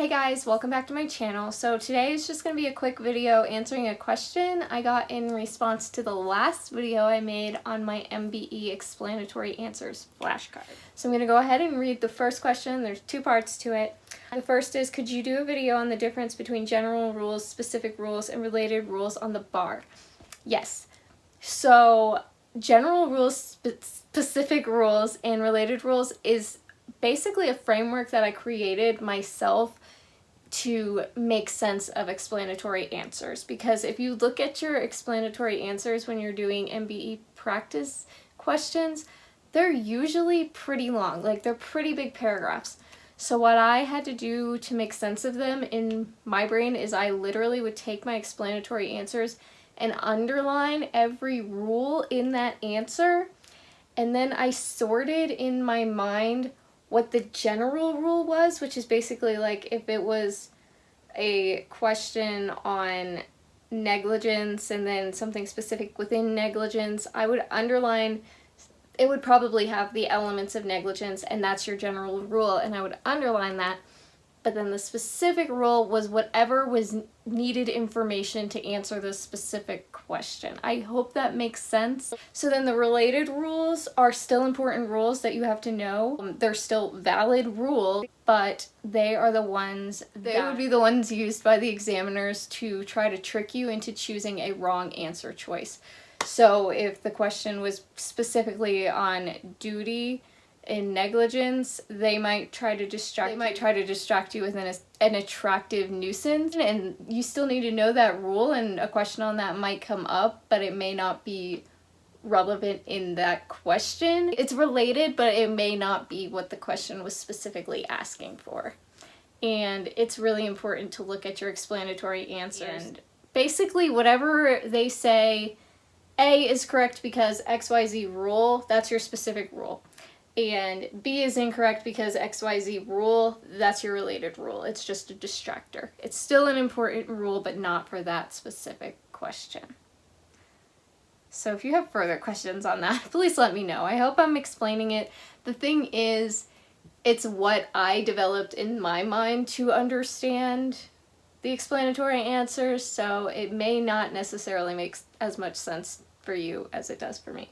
Hey guys, welcome back to my channel. So today is just going to be a quick video answering a question I got in response to the last video I made on my MBE explanatory answers flashcard. So I'm going to go ahead and read the first question. There's two parts to it. The first is, could you do a video on the difference between general rules, specific rules, and related rules on the bar? Yes. So general rules, specific rules, and related rules is basically a framework that I created myself to make sense of explanatory answers, because if you look at your explanatory answers when you're doing MBE practice questions, they're usually pretty long, like they're pretty big paragraphs. So what I had to do to make sense of them in my brain is I literally would take my explanatory answers and underline every rule in that answer, and then I sorted in my mind what the general rule was, which is basically like if it was a question on negligence and then something specific within negligence, I would underline, it would probably have the elements of negligence and that's your general rule, and I would underline that. But then the specific rule was whatever was needed information to answer the specific question. I hope that makes sense. So then the related rules are still important rules that you have to know. They're still valid rules, but they are the ones that would be the ones used by the examiners to try to trick you into choosing a wrong answer choice. So if the question was specifically on duty in negligence, they might try to distract you with an attractive nuisance, and you still need to know that rule, and a question on that might come up, but it may not be relevant in that question. It's related, but it may not be what the question was specifically asking for. And it's really important to look at your explanatory answers. And basically whatever they say, A is correct because XYZ rule, that's your specific rule. And B is incorrect because XYZ rule, that's your related rule. It's just a distractor. It's still an important rule, but not for that specific question. So if you have further questions on that, please let me know. I hope I'm explaining it. The thing is, it's what I developed in my mind to understand the explanatory answers, so it may not necessarily make as much sense for you as it does for me.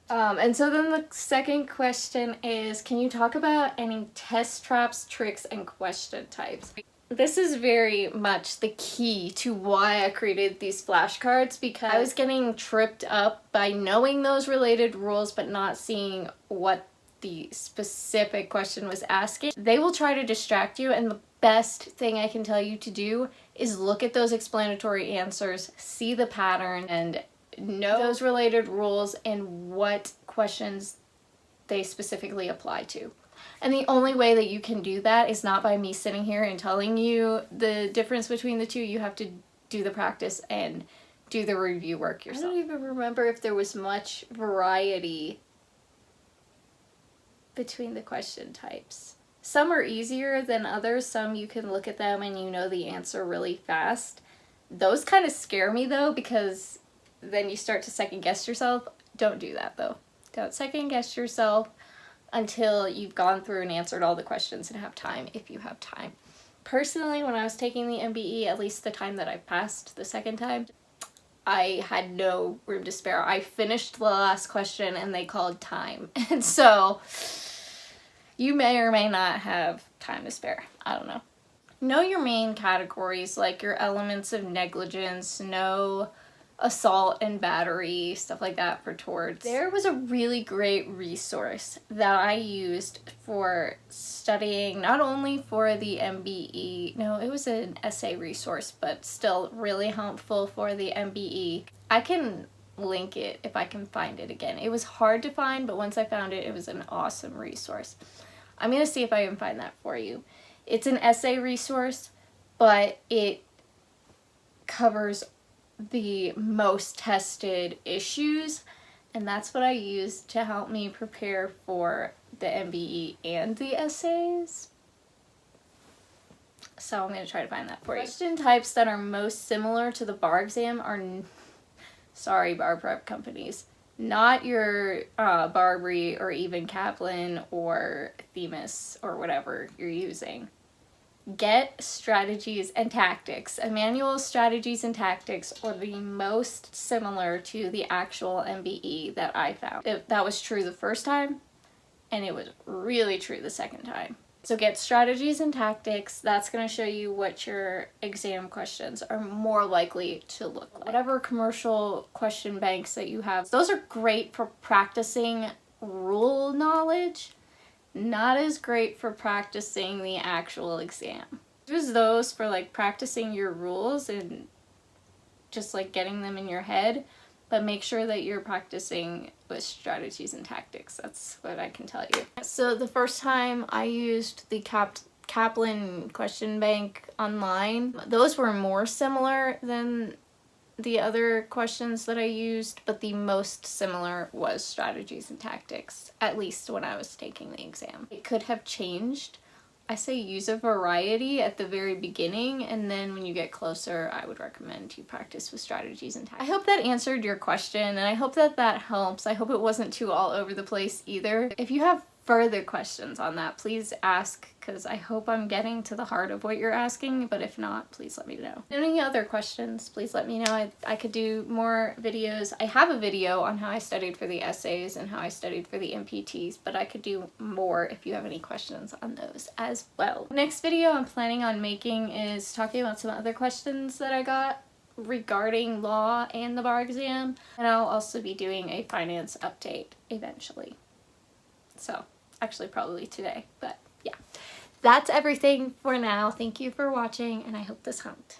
And so then the second question is, can you talk about any test traps, tricks, and question types? This is very much the key to why I created these flashcards, because I was getting tripped up by knowing those related rules but not seeing what the specific question was asking. They will try to distract you, and the best thing I can tell you to do is look at those explanatory answers, see the pattern, and know those related rules and what questions they specifically apply to. And the only way that you can do that is not by me sitting here and telling you the difference between the two. You have to do the practice and do the review work yourself. I don't even remember if there was much variety between the question types. Some are easier than others. Some you can look at them and you know the answer really fast. Those kind of scare me though, because then you start to second guess yourself. Don't do that though. Don't second guess yourself until you've gone through and answered all the questions and have time, if you have time. Personally, when I was taking the MBE, at least the time that I passed the second time, I had no room to spare. I finished the last question and they called time. And so you may or may not have time to spare. I don't know. Know your main categories, like your elements of negligence, know assault and battery, stuff like that for torts. There was a really great resource that I used for studying, not only for the MBE, no, it was an essay resource, but still really helpful for the MBE. I can link it if I can find it again. It was hard to find, but once I found it, it was an awesome resource. I'm gonna see if I can find that for you. It's an essay resource, but it covers the most tested issues, and that's what I used to help me prepare for the MBE and the essays. So I'm going to try to find that for you. Question types that are most similar to the bar exam are, sorry bar prep companies, not your Barbary or even Kaplan or Themis or whatever you're using. get strategies and tactics. A manual of strategies and tactics are the most similar to the actual MBE that I found. That was true the first time, and it was really true the second time. So get strategies and tactics. That's going to show you what your exam questions are more likely to look like. Whatever commercial question banks that you have, those are great for practicing rule knowledge. Not as great for practicing the actual exam. Use those for like practicing your rules and just like getting them in your head, but make sure that you're practicing with strategies and tactics. That's what I can tell you. So the first time I used the Kaplan question bank online, those were more similar than the other questions that I used, but the most similar was strategies and tactics, at least when I was taking the exam. It could have changed. I say use a variety at the very beginning, and then when you get closer, I would recommend you practice with strategies and tactics. I hope that answered your question, and I hope that that helps. I hope it wasn't too all over the place either. If you have further questions on that, please ask, because I hope I'm getting to the heart of what you're asking, but if not, please let me know. Any other questions, please let me know. I could do more videos. I have a video on how I studied for the essays and how I studied for the MPTs, but I could do more if you have any questions on those as well. Next video I'm planning on making is talking about some other questions that I got regarding law and the bar exam, and I'll also be doing a finance update eventually. So, actually probably today, but yeah. That's everything for now. Thank you for watching, and I hope this helped.